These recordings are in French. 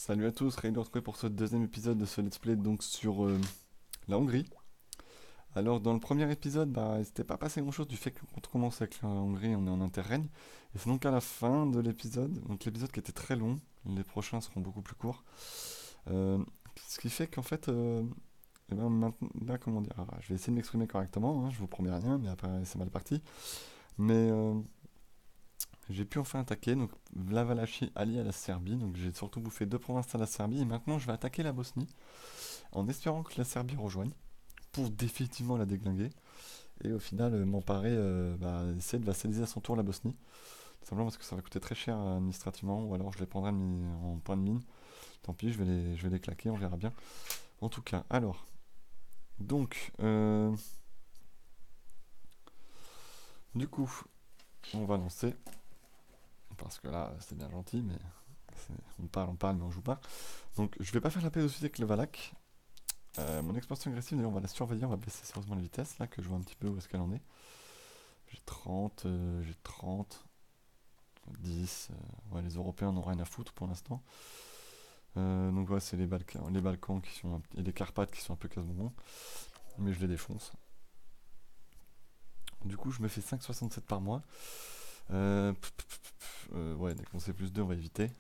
Salut à tous, ravi de vous retrouver pour ce deuxième épisode de ce let's play donc sur la Hongrie. Alors dans le premier épisode, il s'était pas passé grand chose du fait qu'on commence avec la Hongrie, on est en interrègne. Et c'est donc à la fin de l'épisode, donc l'épisode qui était très long, les prochains seront beaucoup plus courts. Euh, Ce qui fait qu'en fait, eh ben, maintenant, là, comment dire, je vais essayer de m'exprimer correctement, hein, je vous promets rien, mais après c'est mal parti. Mais j'ai pu enfin attaquer, donc la Valachie alliée à la Serbie, donc j'ai surtout bouffé deux provinces à la Serbie, et maintenant je vais attaquer la Bosnie, en espérant que la Serbie rejoigne, pour définitivement la déglinguer, et au final m'emparer, essayer de vassaliser à son tour la Bosnie, tout simplement parce que ça va coûter très cher administrativement, ou alors je les prendrai en point de mine, tant pis, je vais les claquer, on verra bien. En tout cas, alors, donc, du coup, on va lancer, parce que là c'est bien gentil, mais on parle, mais on joue pas. Donc je vais pas faire la paix de suite avec le Valak. Mon expansion agressive, d'ailleurs, on va la surveiller, on va baisser sérieusement la vitesse, là, que je vois un petit peu où est-ce qu'elle en est. J'ai 30, 10. Ouais, les Européens n'ont rien à foutre pour l'instant. Donc, ouais, c'est les Balkans qui sont et les Carpates qui sont un peu casse-bonbons, mais je les défonce. Du coup, je me fais 5,67 par mois. Ouais, dès qu'on sait plus 2, on va éviter.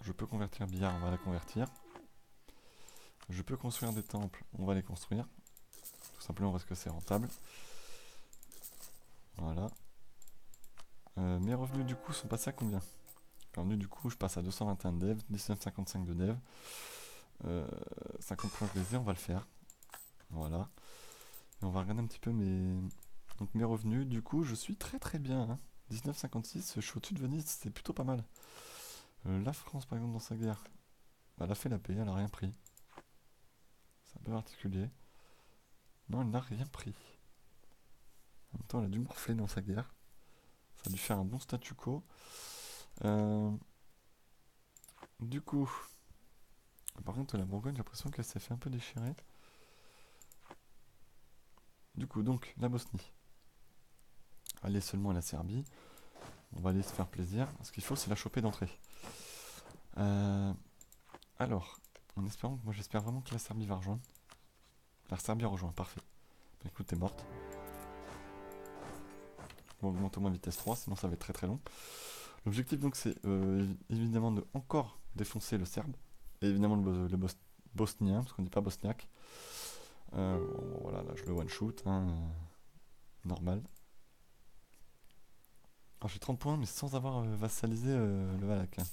Je peux convertir billard, on va la convertir. Je peux construire des temples, on va les construire. Tout simplement parce que c'est rentable. Voilà. Mes revenus du coup sont passés à combien? Mes revenus du coup je passe à 221 de dev, 19,55 de dev, 50 points plaisir, on va le faire. Voilà. Et on va regarder un petit peu donc mes revenus. Du coup je suis très très bien, hein. 19,56, je suis au-dessus de Venise, c'est plutôt pas mal. La France par exemple dans sa guerre, elle a fait la paix, elle a rien pris. C'est un peu particulier. Non, elle n'a rien pris. En même temps elle a dû morfler dans sa guerre. Ça a dû faire un bon statu quo. Euh, du coup, par contre la Bourgogne j'ai l'impression qu'elle s'est fait un peu déchirer. Du coup, donc, la Bosnie. Aller seulement à la Serbie. On va aller se faire plaisir. Ce qu'il faut, c'est la choper d'entrée. Euh, alors, en espérant, moi j'espère vraiment que la Serbie va rejoindre. La Serbie rejoint, parfait. Bah, écoute, t'es morte. On va augmenter au moins vitesse 3, sinon ça va être très très long. L'objectif donc c'est évidemment de encore défoncer le Serbe. Et évidemment bosnien, parce qu'on dit pas bosniaque. Bon, voilà, là je le one shoot, hein, normal. Alors j'ai 30 points, mais sans avoir vassalisé le Valak, hein.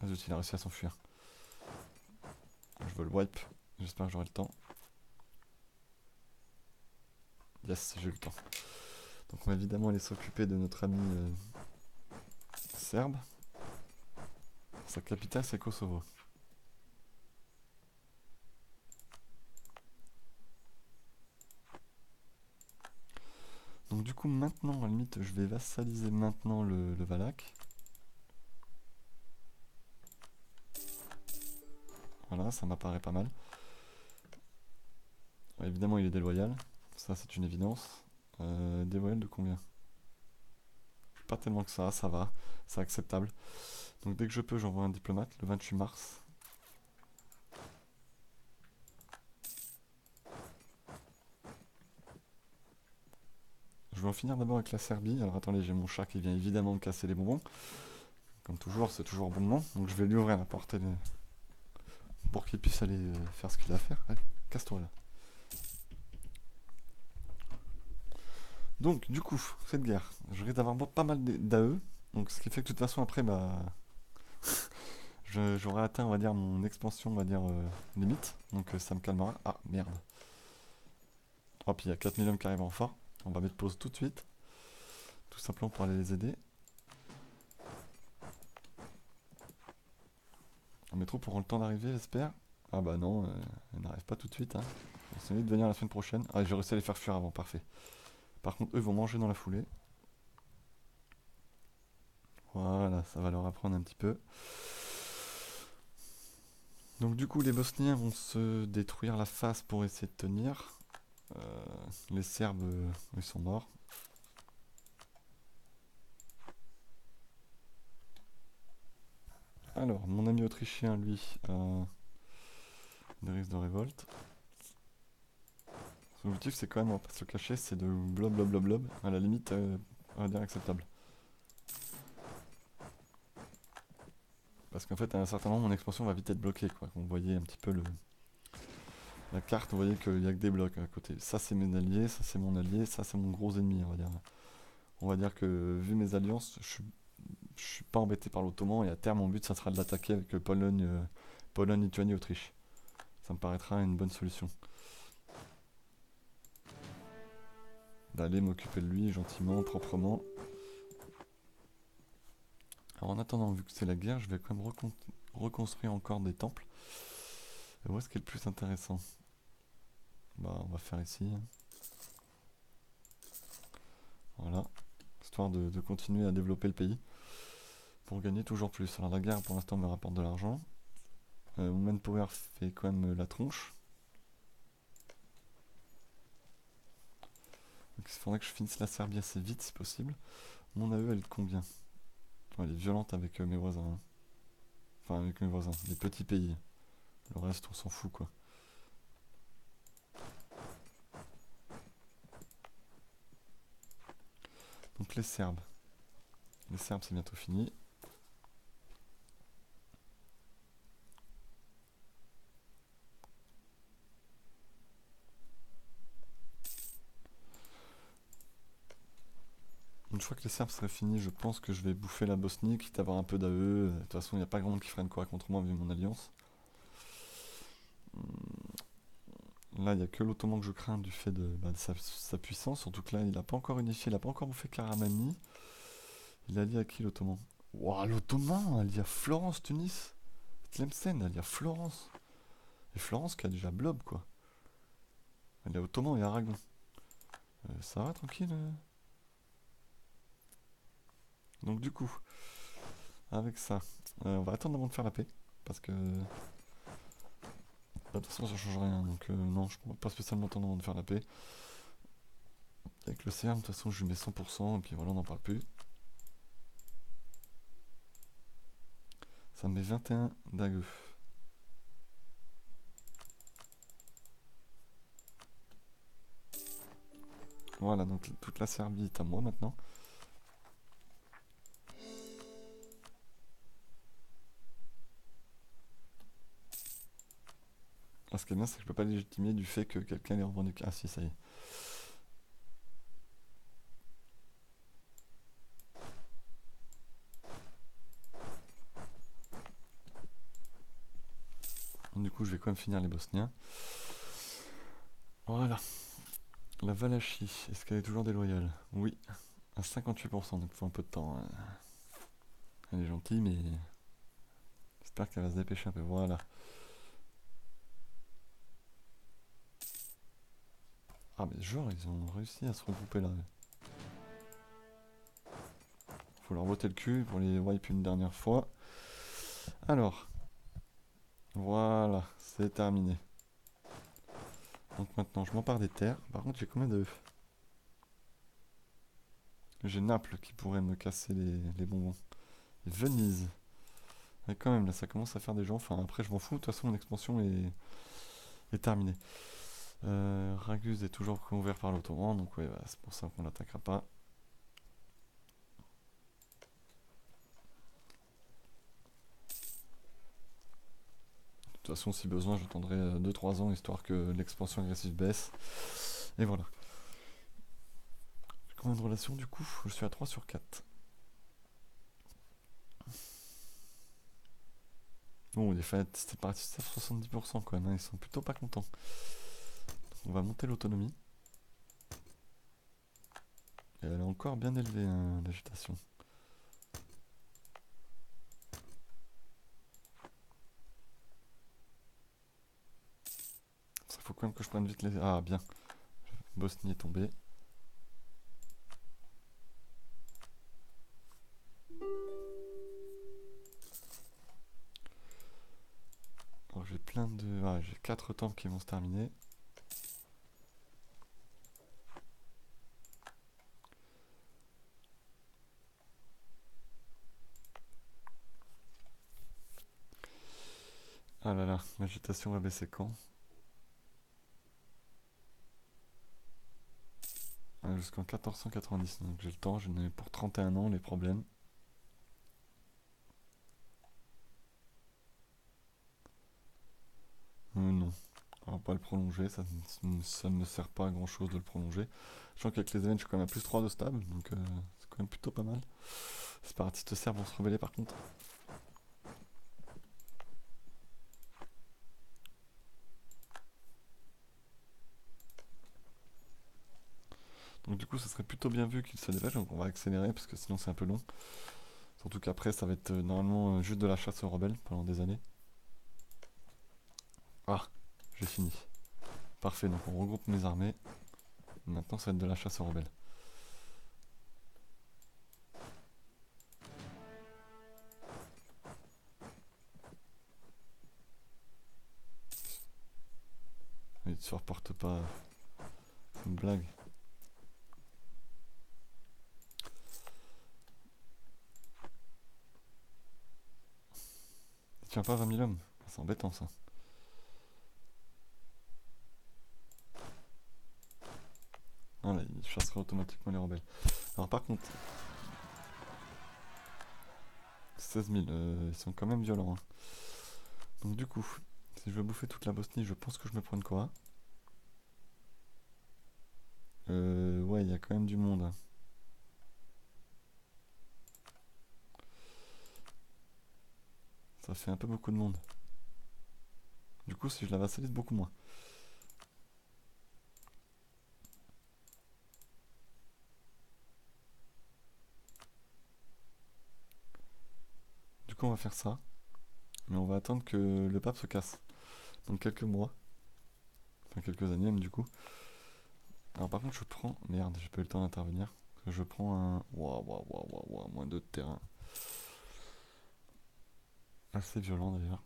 Ah, zut, il a réussi à s'enfuir. Je veux le wipe. J'espère que j'aurai le temps. Yes, j'ai eu le temps. Donc on va évidemment aller s'occuper de notre ami serbe. Sa capitale c'est Kosovo. Donc du coup maintenant, à la limite, je vais vassaliser maintenant le Valak. Voilà, ça m'apparaît pas mal. Ouais, évidemment il est déloyal. Ça c'est une évidence. Déloyal de combien? Pas tellement que ça va. C'est acceptable. Donc dès que je peux, j'envoie un diplomate le 28 mars. Je vais en finir d'abord avec la Serbie. Alors attendez, j'ai mon chat qui vient évidemment me casser les bonbons. Comme toujours, c'est toujours bon moment. Donc je vais lui ouvrir la porte pour qu'il puisse aller faire ce qu'il a à faire. Allez, casse-toi là. Donc, du coup, cette guerre, je risque d'avoir pas mal d'AE. Donc, ce qui fait que de toute façon, après, j'aurai atteint, on va dire, mon expansion, on va dire, limite. Donc, ça me calmera. Ah, merde. Oh, puis il y a 4000 hommes qui arrivent en fort. On va mettre pause tout de suite. Tout simplement pour aller les aider. Mes troupes auront le temps d'arriver, j'espère. Ah bah non, elles n'arrivent pas tout de suite, hein. On de venir la semaine prochaine. Ah, j'ai réussi à les faire fuir avant, parfait. Par contre, eux vont manger dans la foulée. Voilà, ça va leur apprendre un petit peu. Donc du coup, les Bosniens vont se détruire la face pour essayer de tenir. Les Serbes, ils sont morts. Alors, mon ami autrichien, lui, a des risques de révolte. Son objectif, c'est quand même, on va pas se le cacher, c'est de blob blob blob blob, à la limite, on va dire acceptable. Parce qu'en fait, à un certain moment, mon expansion va vite être bloquée, quoi. Vous voyez un petit peu la carte, vous voyez qu'il n'y a que des blocs à côté. Ça, c'est mes alliés, ça, c'est mon allié, ça, c'est mon gros ennemi, on va dire. On va dire que, vu mes alliances, je suis pas embêté par l'Ottoman, et à terme, mon but, ça sera de l'attaquer avec Pologne, Pologne, Lituanie, Autriche. Ça me paraîtra une bonne solution. D'aller m'occuper de lui gentiment, proprement. Alors en attendant, vu que c'est la guerre, je vais quand même reconstruire encore des temples. Et où est-ce qui est le plus intéressant? Bah, on va faire ici, hein. Voilà. Histoire de continuer à développer le pays. Pour gagner toujours plus. Alors la guerre, pour l'instant, me rapporte de l'argent. Mon manpower fait quand même la tronche. Donc il faudrait que je finisse la Serbie assez vite, si possible. Mon AE, elle est de combien? Elle est violente avec mes voisins, hein. Enfin, avec mes voisins, les petits pays. Le reste, on s'en fout, quoi. Donc les Serbes. Les Serbes, c'est bientôt fini. Une fois que les Serbes seraient finis, je pense que je vais bouffer la Bosnie, quitte à avoir un peu d'AE. De toute façon, il n'y a pas grand monde qui freine quoi contre moi vu mon alliance. Là, il n'y a que l'Ottoman que je crains du fait de sa puissance. Surtout que là, il n'a pas encore unifié, il n'a pas encore bouffé Karamani. Il a lié à qui l'Ottoman? Waouh, l'Ottoman, elle y a Florence, Tunis. Tlemcen, elle y a Florence. Et Florence qui a déjà Blob, quoi. Elle est Ottoman et Aragon. Ça va, tranquille. Donc du coup, avec ça, on va attendre avant de faire la paix. Parce que de toute façon, ça change rien. Donc non, je ne pourrais pas spécialement attendre avant de faire la paix. Avec le CERN, de toute façon, je lui mets 100%. Et puis voilà, on n'en parle plus. Ça me met 21 d'AE. Voilà, donc toute la Serbie est à moi maintenant. Alors, ce qui est bien, c'est que je peux pas légitimer du fait que quelqu'un les revendique. Ah si, ça y est. Du coup, je vais quand même finir les Bosniens. Voilà. La Valachie, est-ce qu'elle est toujours déloyale? Oui, à 58%, donc il faut un peu de temps, hein. Elle est gentille, mais j'espère qu'elle va se dépêcher un peu. Voilà. Ah, mais genre, ils ont réussi à se regrouper là. Faut leur botter le cul pour les wipe une dernière fois. Alors, voilà, c'est terminé. Donc maintenant, je m'empare des terres. Par contre, j'ai combien de... J'ai Naples qui pourrait me casser les bonbons. Et Venise. Mais quand même, là, ça commence à faire des gens. Enfin, après, je m'en fous. De toute façon, mon expansion est terminée. Raguse est toujours couvert par l'Ottoman. Donc, ouais, bah, c'est pour ça qu'on l'attaquera pas. De toute façon, si besoin, j'attendrai 2-3 ans histoire que l'expansion agressive baisse. Et voilà. J'ai combien de relations du coup? Je suis à 3 sur 4. Bon, les fêtes, c'était parti à 70% quand même, hein, ils sont plutôt pas contents. On va monter l'autonomie. Et elle est encore bien élevée, hein, l'agitation. Ça faut quand même que je prenne vite les... Ah, bien. Bosnie est tombée. Alors j'ai plein de... Ah, j'ai 4 temples qui vont se terminer. Ah là là, l'agitation va baisser quand? Jusqu'en 1490, donc j'ai le temps, j'en ai pour 31 ans les problèmes. Non, on va pas le prolonger, ça ne me sert pas à grand chose de le prolonger. Je sens qu'avec les events, je suis quand même à plus 3 de stable, donc c'est quand même plutôt pas mal. C'est parti te sert pour se rebeller par contre. Donc du coup, ça serait plutôt bien vu qu'il se dépêche, donc on va accélérer parce que sinon c'est un peu long. Surtout qu'après, ça va être normalement juste de la chasse aux rebelles pendant des années. Ah, j'ai fini. Parfait, donc on regroupe mes armées. Maintenant, ça va être de la chasse aux rebelles. Mais tu reportes pas, c'est une blague. Tu tiens pas 20 000 hommes? C'est embêtant ça. Ah là, il chassera automatiquement les rebelles. Alors par contre, 16 000, ils sont quand même violents, hein. Donc du coup, si je veux bouffer toute la Bosnie, je pense que je me prends une Cora. Ouais, il y a quand même du monde, hein. Ça fait un peu beaucoup de monde. Du coup, si je la vassalise, beaucoup moins. Du coup, on va faire ça. Mais on va attendre que le pape se casse. Donc quelques mois. Enfin, quelques années même, du coup. Alors par contre, je prends... Merde, j'ai pas eu le temps d'intervenir. Je prends un... Waouh, waouh, waouh, waouh, waouh, moins 2 de terrain. Assez violent d'ailleurs.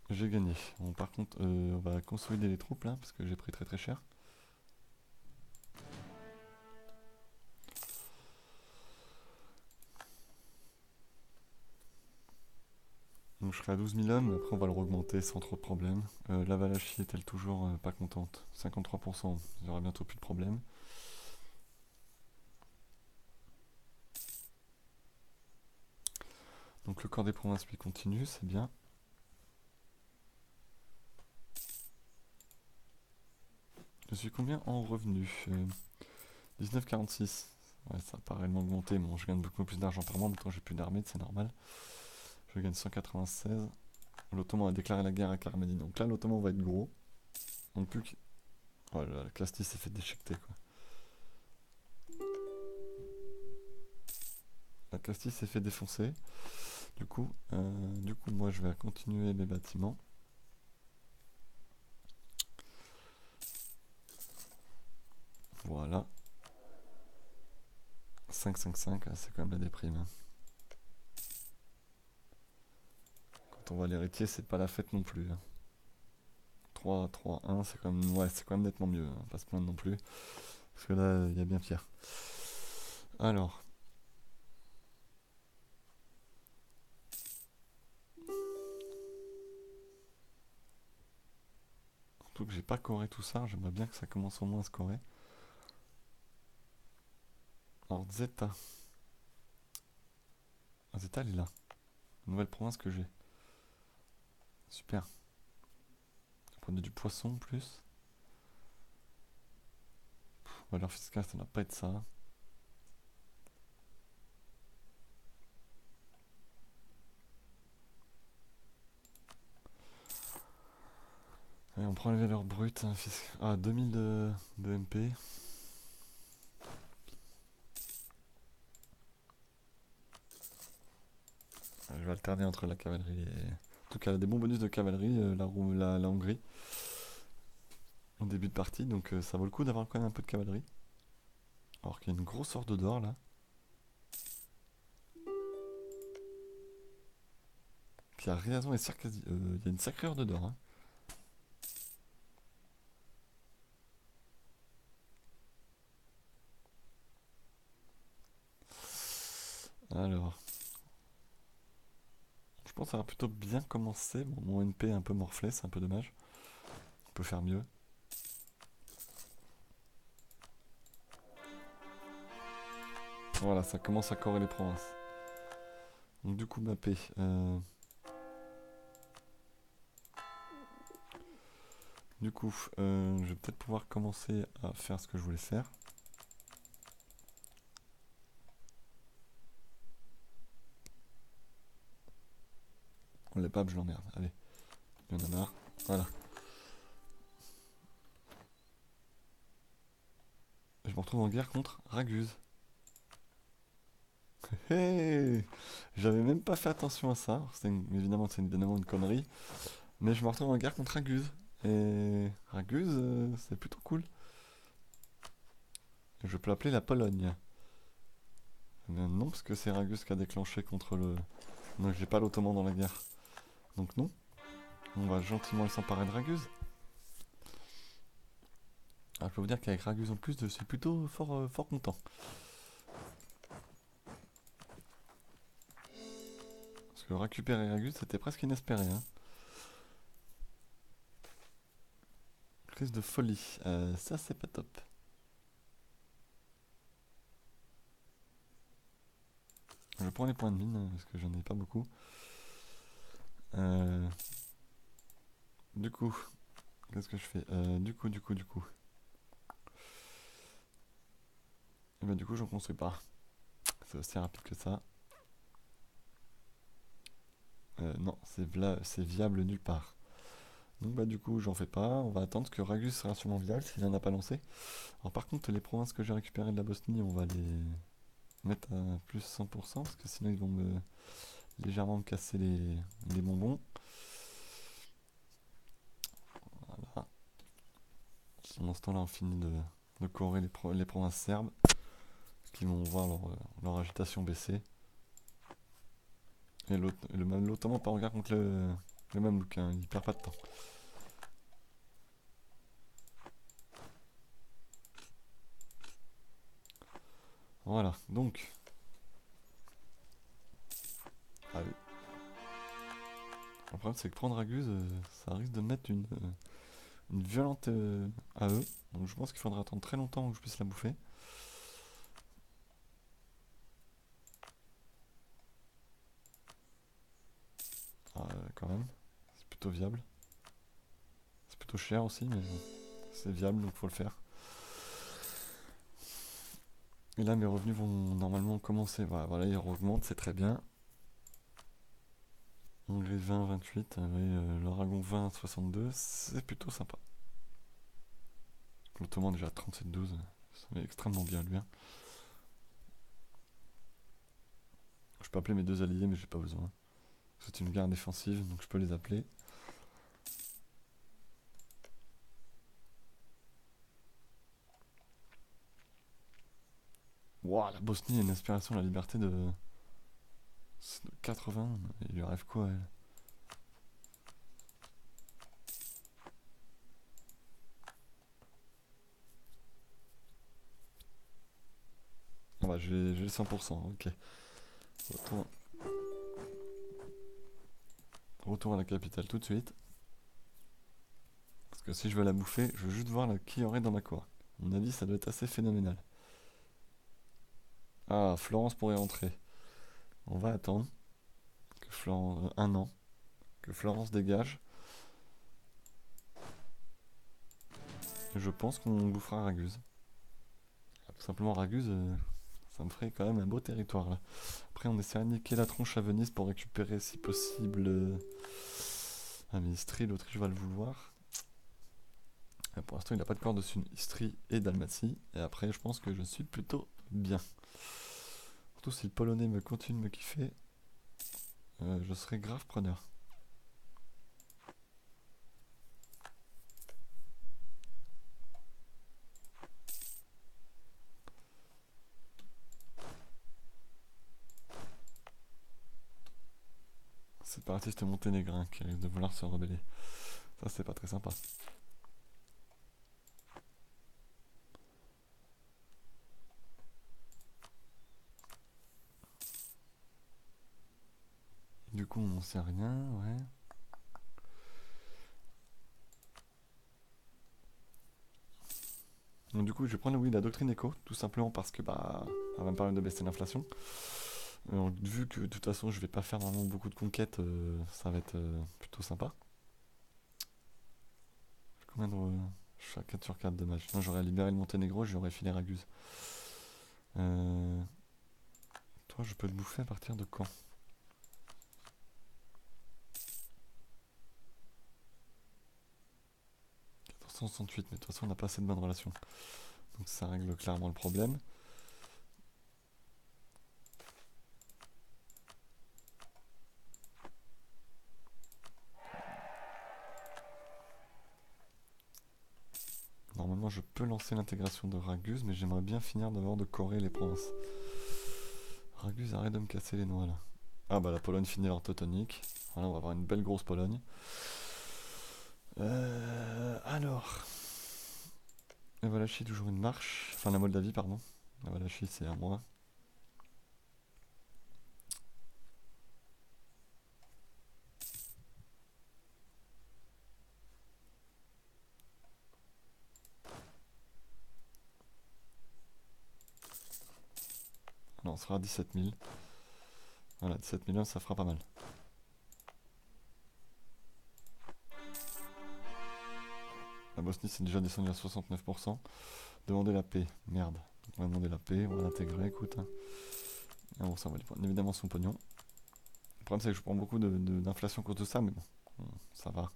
J'ai gagné. Bon, par contre, on va consolider les troupes là, parce que j'ai pris très très cher. Donc je serai à 12 000 hommes, après on va le augmenter sans trop de problèmes. La Valachie est-elle toujours pas contente? 53%, il y aura bientôt plus de problèmes. Donc le corps des provinces lui continue, c'est bien. Je suis combien en revenus? 19,46. Ouais, ça a pas réellement augmenté, bon je gagne beaucoup plus d'argent par mois, maintenant j'ai plus d'armée, c'est normal. Je gagne 196. L'Ottoman a déclaré la guerre à Carmanie, donc là l'Ottoman va être gros. Donc plus que... Voilà, la Clastis s'est fait déchiqueter quoi. La Clastis s'est fait défoncer. Du coup, moi je vais continuer mes bâtiments. Voilà. 5-5-5, c'est quand même la déprime, hein. Quand on voit l'héritier, c'est pas la fête non plus, hein. 3-3-1, c'est quand même, ouais, c'est quand même nettement mieux, hein. Pas se plaindre non plus. Parce que là, il y a bien pire. Alors, surtout que j'ai pas coré tout ça, j'aimerais bien que ça commence au moins à se corer. Alors, Zeta. Ah, Zeta, elle est là. Nouvelle province que j'ai. Super. Prenez du poisson en plus. Valeur fiscale, ça n'a pas être ça. Allez, on prend les valeurs brutes, hein, Ah, 2000 de MP. Je vais alterner entre la cavalerie et... En tout cas, des bons bonus de cavalerie, la Hongrie, en début de partie, donc ça vaut le coup d'avoir quand même un peu de cavalerie. Alors qu'il y a une grosse horde d'or là. Puis il y a Riazan et Circasie. Il y a une sacrée horde d'or, hein. Alors, je pense que ça va plutôt bien commencer. Bon, mon NP est un peu morflé, c'est un peu dommage. On peut faire mieux. Voilà, ça commence à correr les provinces. Donc du coup, ma paix. Du coup, je vais peut-être pouvoir commencer à faire ce que je voulais faire. On les papes, je l'emmerde. Allez, il y en a marre. Voilà. Je me retrouve en guerre contre Raguse. Hey, j'avais même pas fait attention à ça. Évidemment, c'est évidemment une connerie. Mais je me retrouve en guerre contre Raguse. Et Raguse, c'est plutôt cool. Je peux l'appeler la Pologne. Mais non, parce que c'est Raguse qui a déclenché contre le... Donc j'ai pas l'Ottoman dans la guerre. Donc non. On va gentiment s'emparer de Raguse. Alors je peux vous dire qu'avec Raguse en plus, je suis plutôt fort content. Parce que récupérer Raguse, c'était presque inespéré. Hein. Crise de folie. Ça, c'est pas top. Je prends les points de mine, parce que j'en ai pas beaucoup. Euh, Du coup, qu'est-ce que je fais Du coup. Et bah du coup, j'en construis pas. C'est aussi rapide que ça. Non, c'est viable nulle part. Donc bah du coup, j'en fais pas. On va attendre que Ragus sera sûrement viable s'il en a pas lancé. Alors par contre, les provinces que j'ai récupérées de la Bosnie, on va les mettre à plus 100% parce que sinon ils vont me légèrement me casser les bonbons. Voilà. Pendant ce temps-là, on finit de corer les provinces serbes qui vont voir leur agitation baisser. Et l'Ottoman part en guerre contre le Mamelouk, hein, il perd pas de temps. Voilà, donc. Ah oui. Le problème, c'est que prendre Raguse, ça risque de mettre une violente AE. Donc je pense qu'il faudra attendre très longtemps que je puisse la bouffer. Ah, quand même, c'est plutôt viable. C'est plutôt cher aussi, mais bon, c'est viable, donc faut le faire. Et là, mes revenus vont normalement commencer. Voilà, ils augmentent, c'est très bien. Hongrie 20, 28, l'Aragon 20, 62, c'est plutôt sympa. L'Ottoman déjà 37, 12, ça met extrêmement bien lui. Hein. Je peux appeler mes deux alliés, mais j'ai pas besoin. C'est une guerre défensive, donc je peux les appeler. Wouah, la Bosnie a une aspiration à la liberté de 80. Il lui arrive quoi, elle? Ah bah, j'ai le 100%, ok. Retour, retour à la capitale tout de suite. Parce que si je veux la bouffer, je veux juste voir qui y aurait dans ma cour. À mon avis, ça doit être assez phénoménal. Ah, Florence pourrait rentrer. On va attendre que Florence, un an, que Florence dégage. Et je pense qu'on bouffera Raguse. Ah, tout simplement Raguse, ça me ferait quand même un beau territoire là. Après, on essaie de niquer la tronche à Venise pour récupérer, si possible, un Istrie. L'Autriche va le vouloir. Pour l'instant, il n'a pas de corps dessus Istrie et Dalmatie. Et après, je pense que je suis plutôt bien. Surtout si le Polonais me continue de me kiffer, je serai grave preneur. Séparatiste monténégrin qui risque de vouloir se rebeller. Ça, c'est pas très sympa. du coup, on n'en sait rien, ouais. Donc du coup, je vais prendre oui, la doctrine éco, tout simplement parce que bah, elle va me permettre de baisser l'inflation. Vu que de toute façon, je vais pas faire vraiment beaucoup de conquêtes, ça va être plutôt sympa. Combien de... Je suis à 4 sur 4, dommage. Non, j'aurais libéré le Monténégro, j'aurais filé Raguse. Toi, je peux le bouffer à partir de quand? 1468, mais de toute façon, on n'a pas assez de bonnes relations. Donc ça règle clairement le problème. Normalement, je peux lancer l'intégration de Raguse, mais j'aimerais bien finir d'abord de corer les provinces. Raguse, arrête de me casser les noix là. Ah bah la Pologne finit leur teutonique. Voilà, on va avoir une belle grosse Pologne. Alors... La Valachie, toujours une marche. Enfin, la Moldavie, pardon. La Valachie, c'est à moi. Non, on sera à 17 000. Voilà, 17 millions, ça fera pas mal. La Bosnie, c'est déjà descendu à 69%. Demander la paix. Merde. Donc, on va demander la paix, on va l'intégrer, écoute. Et on s'en va évidemment son pognon. Le problème, c'est que je prends beaucoup d'inflation à cause de ça, mais bon, ça va.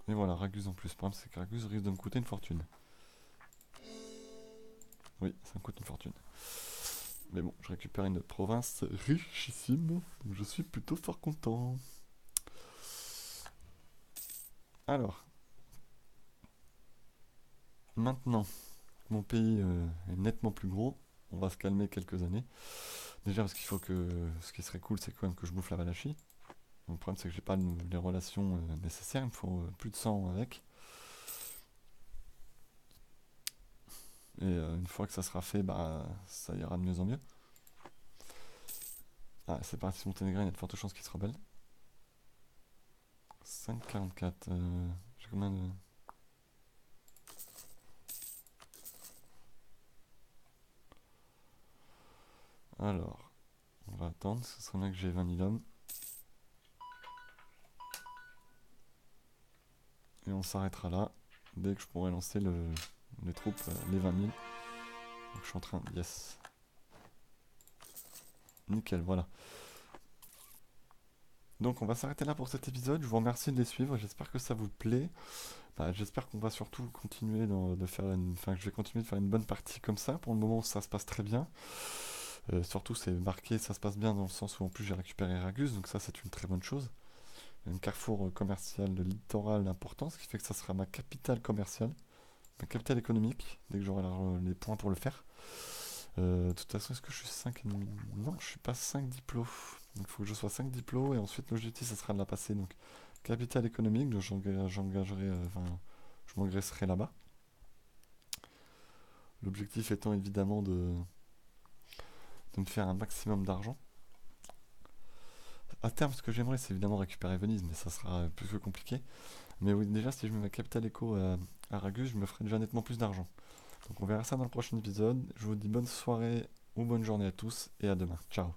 Et voilà, Raguse en plus. Le problème, c'est que Raguse risque de me coûter une fortune. Oui, ça me coûte une fortune. Mais bon, je récupère une province richissime, donc je suis plutôt fort content. Alors, maintenant, mon pays est nettement plus gros, on va se calmer quelques années. Déjà parce qu'il faut que... Ce qui serait cool, c'est quand même que je bouffe la Valachie. Donc, le problème, c'est que j'ai pas les relations nécessaires, il me faut plus de sang avec. Et une fois que ça sera fait, bah, ça ira de mieux en mieux. Ah, c'est parti, Monténégro, il y a de fortes chances qu'il se rebelle. 5,44. J'ai combien de... Alors, on va attendre, ce serait bien que j'ai 20 000 hommes. Et on s'arrêtera là, dès que je pourrai lancer les troupes, les 20 000. Donc je suis en train... Yes. Nickel, voilà. Donc on va s'arrêter là pour cet épisode. Je vous remercie de les suivre. J'espère que ça vous plaît. Bah, j'espère qu'on va surtout continuer de faire une... Enfin, que je vais continuer de faire une bonne partie comme ça. Pour le moment, ça se passe très bien. Surtout, c'est marqué, ça se passe bien dans le sens où en plus j'ai récupéré Ragus. Donc ça, c'est une très bonne chose. Un carrefour commercial de littoral important, ce qui fait que ça sera ma capitale commerciale, ma capitale économique, dès que j'aurai les points pour le faire. De toute façon, est-ce que je suis 5 Non, je suis pas 5 diplômes. Donc il faut que je sois 5 diplômes et ensuite l'objectif, ça sera de la passer. Donc capitale économique, donc j'engagerai, enfin, je m'engraisserai là-bas. L'objectif étant évidemment de me faire un maximum d'argent. À terme, ce que j'aimerais, c'est évidemment récupérer Venise, mais ça sera plus que compliqué. Mais oui, déjà, si je mets ma capitale éco à Ragus, je me ferai déjà nettement plus d'argent. Donc on verra ça dans le prochain épisode. Je vous dis bonne soirée ou bonne journée à tous et à demain. Ciao.